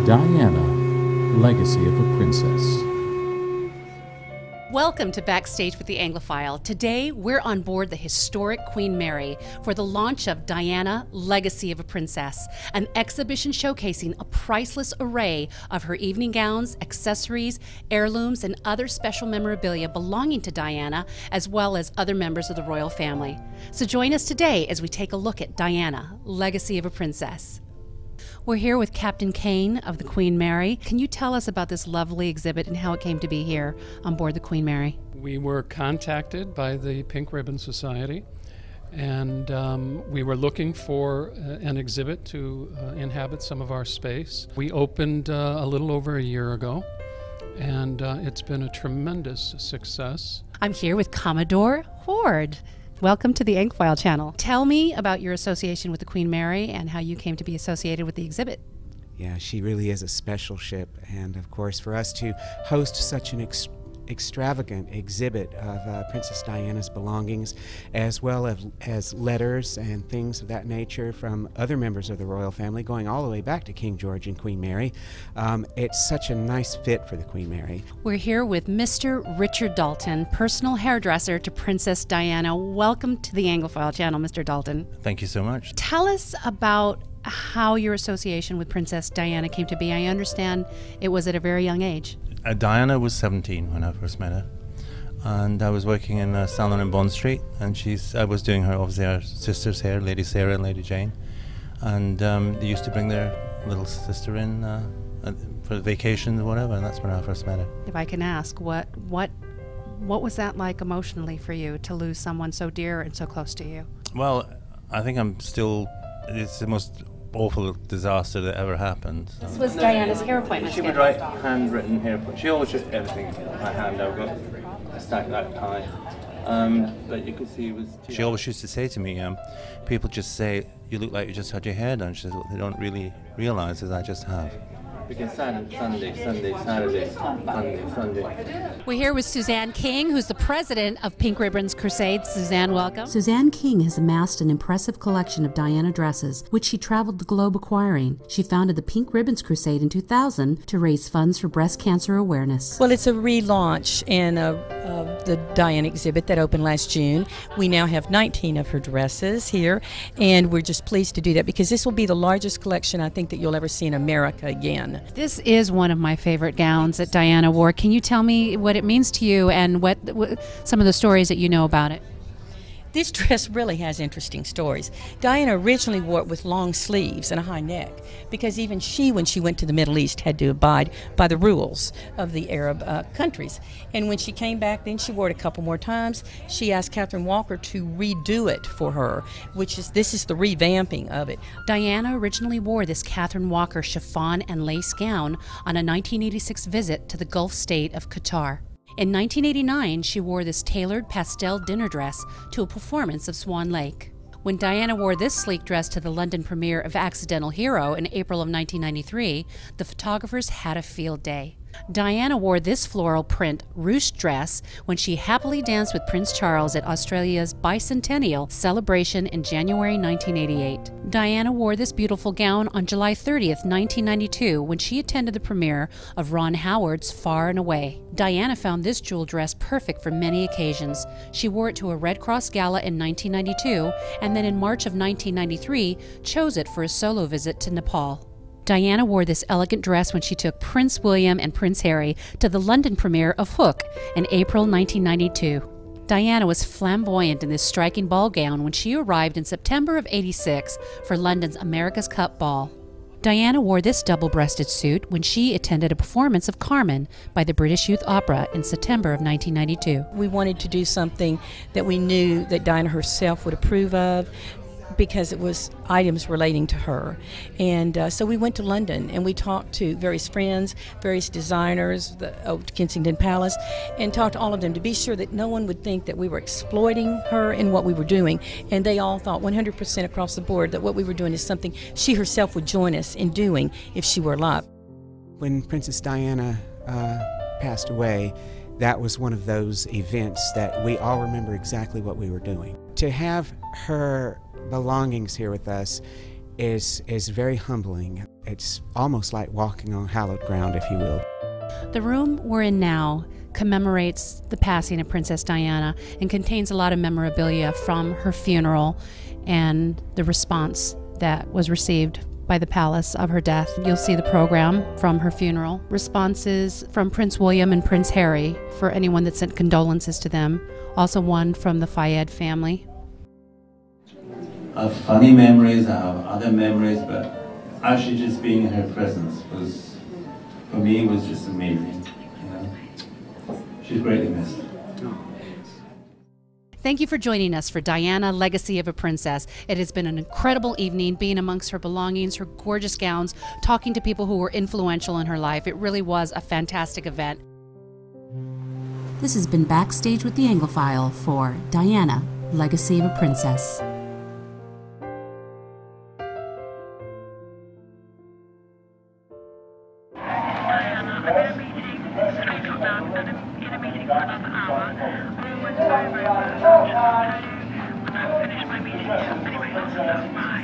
Diana, Legacy of a Princess. Welcome to Backstage with the Anglophile. Today, we're on board the historic Queen Mary for the launch of Diana, Legacy of a Princess, an exhibition showcasing a priceless array of her evening gowns, accessories, heirlooms, and other special memorabilia belonging to Diana, as well as other members of the royal family. So join us today as we take a look at Diana, Legacy of a Princess. We're here with Captain Kane of the Queen Mary. Can you tell us about this lovely exhibit and how it came to be here on board the Queen Mary? We were contacted by the Pink Ribbon Society, and we were looking for an exhibit to inhabit some of our space. We opened a little over a year ago, and it's been a tremendous success. I'm here with Commodore Horde. Welcome to the Anglophile channel. Tell me about your association with the Queen Mary and how you came to be associated with the exhibit. Yeah, she really is a special ship, and of course for us to host such an extravagant exhibit of Princess Diana's belongings, as well as letters and things of that nature from other members of the royal family, going all the way back to King George and Queen Mary. It's such a nice fit for the Queen Mary. We're here with Mr. Richard Dalton, personal hairdresser to Princess Diana. Welcome to the Anglophile channel, Mr. Dalton. Thank you so much. Tell us about how your association with Princess Diana came to be. I understand it was at a very young age. Diana was 17 when I first met her, and I was working in a salon in Bond Street, and I was doing her sister's hair, Lady Sarah and Lady Jane, and they used to bring their little sister in for vacations or whatever, and that's when I first met her. If I can ask, what was that like emotionally for you to lose someone so dear and so close to you? Well, I think it's the most awful disaster that ever happened. So. This was Diana's hair appointment. She would write handwritten hair appointments. She always just everything by hand. I got a stack that high. But you could see it was. She always used to say to me, people just say, "You look like you just had your hair done." She says, "What they don't really realize is I just have." Because Sunday, Saturday, Sunday. We're here with Suzanne King, who's the president of Pink Ribbons Crusade. Suzanne, welcome. Suzanne King has amassed an impressive collection of Diana dresses, which she traveled the globe acquiring. She founded the Pink Ribbons Crusade in 2000 to raise funds for breast cancer awareness. Well, it's a relaunch of the Diana exhibit that opened last June. We now have 19 of her dresses here, and we're just pleased to do that because this will be the largest collection I think that you'll ever see in America again. This is one of my favorite gowns that Diana wore. Can you tell me what it means to you and what some of the stories that you know about it? This dress really has interesting stories. Diana originally wore it with long sleeves and a high neck because even she, when she went to the Middle East, had to abide by the rules of the Arab countries. And when she came back, then she wore it a couple more times. She asked Catherine Walker to redo it for her, this is the revamping of it. Diana originally wore this Catherine Walker chiffon and lace gown on a 1986 visit to the Gulf state of Qatar. In 1989, she wore this tailored pastel dinner dress to a performance of Swan Lake. When Diana wore this sleek dress to the London premiere of Accidental Hero in April of 1993, the photographers had a field day. Diana wore this floral print ruched dress when she happily danced with Prince Charles at Australia's bicentennial celebration in January 1988. Diana wore this beautiful gown on July 30th, 1992, when she attended the premiere of Ron Howard's Far and Away. Diana found this jewel dress perfect for many occasions. She wore it to a Red Cross gala in 1992, and then in March of 1993, chose it for a solo visit to Nepal. Diana wore this elegant dress when she took Prince William and Prince Harry to the London premiere of Hook in April 1992. Diana was flamboyant in this striking ball gown when she arrived in September of '86 for London's America's Cup Ball. Diana wore this double-breasted suit when she attended a performance of Carmen by the British Youth Opera in September of 1992. We wanted to do something that we knew that Diana herself would approve of, because it was items relating to her. And so we went to London and we talked to various friends, various designers, the Kensington Palace, and talked to all of them to be sure that no one would think that we were exploiting her in what we were doing. And they all thought 100% across the board that what we were doing is something she herself would join us in doing if she were alive. When Princess Diana passed away, that was one of those events that we all remember exactly what we were doing. To have her belongings here with us is very humbling. It's almost like walking on hallowed ground, if you will. The room we're in now commemorates the passing of Princess Diana and contains a lot of memorabilia from her funeral and the response that was received by the palace of her death. You'll see the program from her funeral. Responses from Prince William and Prince Harry for anyone that sent condolences to them. Also one from the Fayed family. I have funny memories, I have other memories, but actually just being in her presence was, for me, was just amazing. You know? She's greatly missed. Thank you for joining us for Diana, Legacy of a Princess. It has been an incredible evening being amongst her belongings, her gorgeous gowns, talking to people who were influential in her life. It really was a fantastic event. This has been Backstage with the Anglophile for Diana, Legacy of a Princess. When I finish my meeting, anyway, that's fine.